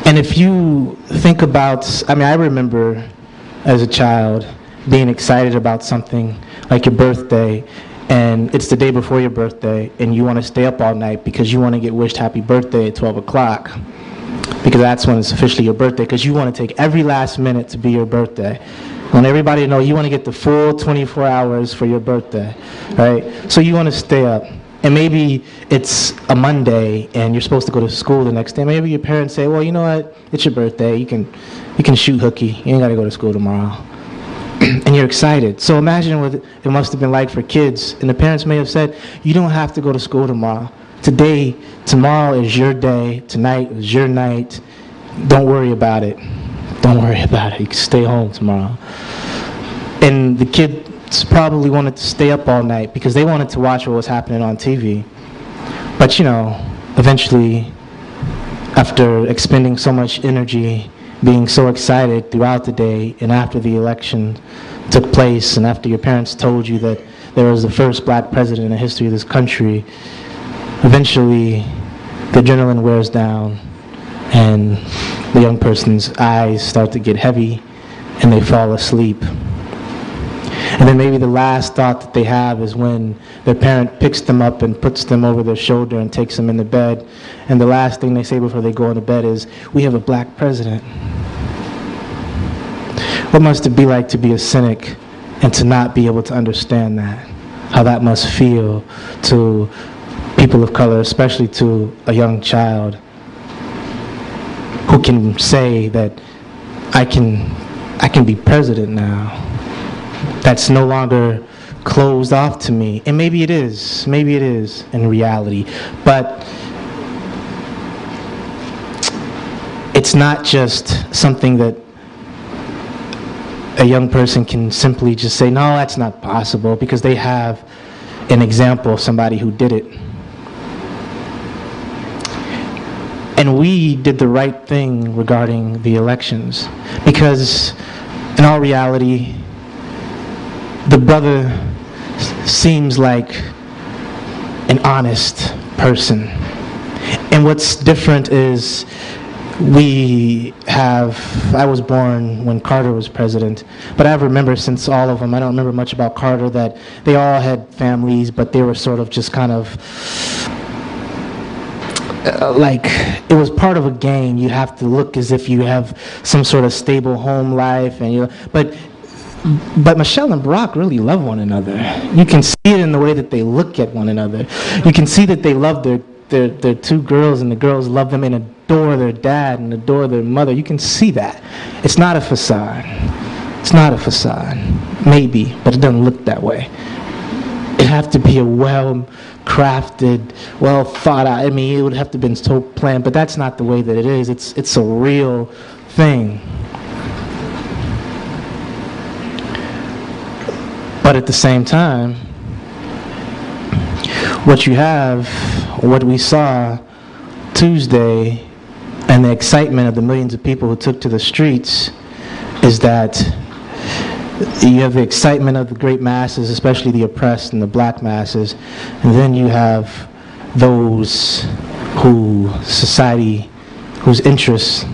And if you think about, I mean, I remember as a child being excited about something like your birthday, and it's the day before your birthday, and you want to stay up all night because you want to get wished happy birthday at 12 o'clock, because that's when it's officially your birthday, because you want to take every last minute to be your birthday. I want everybody to know you want to get the full 24 hours for your birthday, right? So you want to stay up. And maybe it's a Monday and you're supposed to go to school the next day. Maybe your parents say, well, you know what? It's your birthday. You can shoot hooky. You ain't got to go to school tomorrow. And you're excited. So imagine what it must have been like for kids. And the parents may have said, you don't have to go to school tomorrow. Tomorrow is your day. Tonight is your night. Don't worry about it. Don't worry about it. You can stay home tomorrow. And the kids probably wanted to stay up all night because they wanted to watch what was happening on TV. But you know, eventually, after expending so much energy, being so excited throughout the day, and after the election took place, and after your parents told you that there was the first black president in the history of this country, eventually the adrenaline wears down and the young person's eyes start to get heavy and they fall asleep. And then maybe the last thought that they have is when their parent picks them up and puts them over their shoulder and takes them into bed. And the last thing they say before they go into bed is, we have a black president. What must it be like to be a cynic and to not be able to understand that? How that must feel to people of color, especially to a young child who can say that I can be president now. That's no longer closed off to me. And maybe it is in reality. But it's not just something that a young person can simply just say, no, that's not possible, because they have an example of somebody who did it. And we did the right thing regarding the elections, because in all reality, the brother seems like an honest person. And what's different is I was born when Carter was president, but I remember since all of them, I don't remember much about Carter, that they all had families, but they were sort of just kind of like, it was part of a game. You have to look as if you have some sort of stable home life, and but Michelle and Barack really love one another. You can see it in the way that they look at one another. You can see that they love their two girls, and the girls love them and adore their dad and adore their mother. You can see that. It's not a facade. It's not a facade. Maybe, but it doesn't look that way. It have to be a well-crafted, well-thought-out. I mean, it would have to have been so planned, but that's not the way that it is. It's a real thing. But at the same time, what you have, what we saw Tuesday, and the excitement of the millions of people who took to the streets, is that you have the excitement of the great masses, especially the oppressed and the black masses, and then you have those whose interests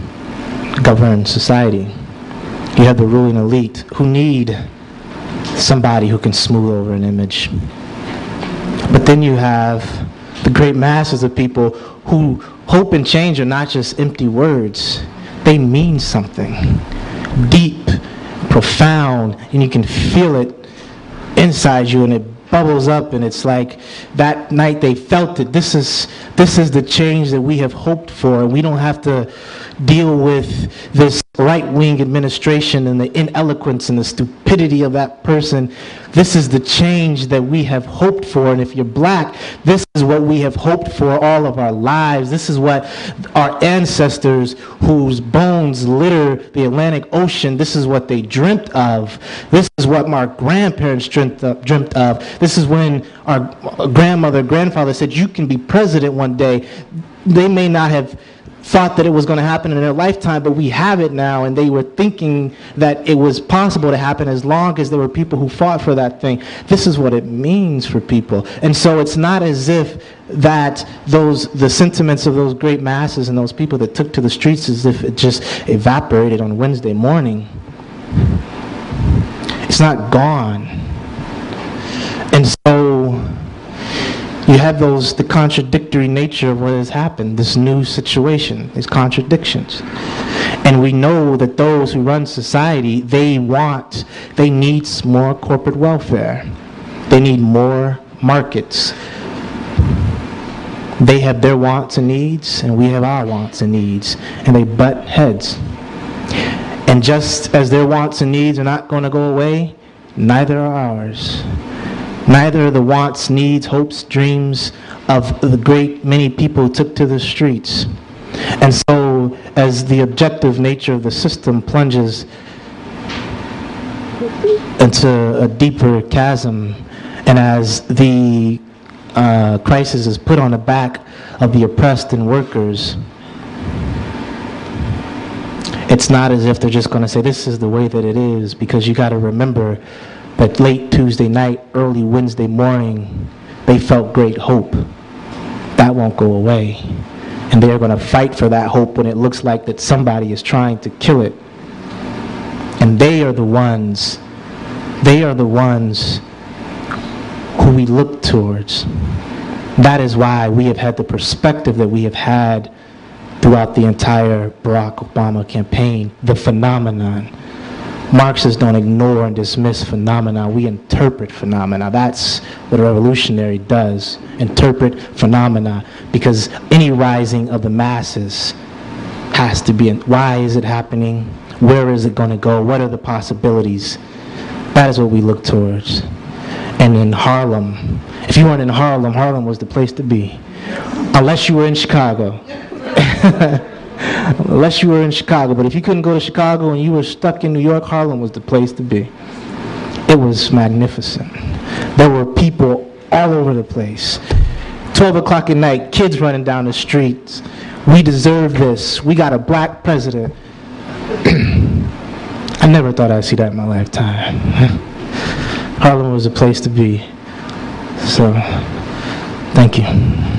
govern society. You have the ruling elite who need somebody who can smooth over an image. But then you have the great masses of people who hope and change are not just empty words. They mean something deep, profound, and you can feel it inside you, and it bubbles up, and it's like that night they felt it. This is the change that we have hoped for, and we don't have to deal with this right-wing administration and the ineloquence and the stupidity of that person. This is the change that we have hoped for, and if you're black, this is what we have hoped for all of our lives. This is what our ancestors, whose bones litter the Atlantic Ocean, this is what they dreamt of. This is what our grandparents dreamt of. This is when our grandmother, grandfather said, you can be president one day. They may not have thought that it was going to happen in their lifetime, but we have it now, and they were thinking that it was possible to happen as long as there were people who fought for that thing. This is what it means for people. And so it's not as if that the sentiments of those great masses and those people that took to the streets, as if it just evaporated on Wednesday morning. It's not gone. And so you have the contradictory nature of what has happened, this new situation, these contradictions. And we know that those who run society, they need more corporate welfare. They need more markets. They have their wants and needs, and we have our wants and needs, and they butt heads. And just as their wants and needs are not going to go away, neither are ours. Neither are the wants, needs, hopes, dreams of the great many people who took to the streets. And so, as the objective nature of the system plunges into a deeper chasm, and as the crisis is put on the back of the oppressed and workers, it's not as if they're just going to say, this is the way that it is, because you got to remember that late Tuesday night, early Wednesday morning, they felt great hope. That won't go away. And they're going to fight for that hope when it looks like that somebody is trying to kill it. And they are the ones who we look towards. That is why we have had the perspective that we have had throughout the entire Barack Obama campaign, the phenomenon. Marxists don't ignore and dismiss phenomena. We interpret phenomena. That's what a revolutionary does, interpret phenomena, because any rising of the masses has to be, why is it happening? Where is it going to go? What are the possibilities? That is what we look towards. And in Harlem, if you weren't in Harlem, Harlem was the place to be. Unless you were in Chicago. Unless you were in Chicago. But if you couldn't go to Chicago and you were stuck in New York, Harlem was the place to be. It was magnificent. There were people all over the place. 12 o'clock at night, kids running down the streets. We deserve this. We got a black president. I never thought I'd see that in my lifetime. Harlem was a place to be. So, thank you.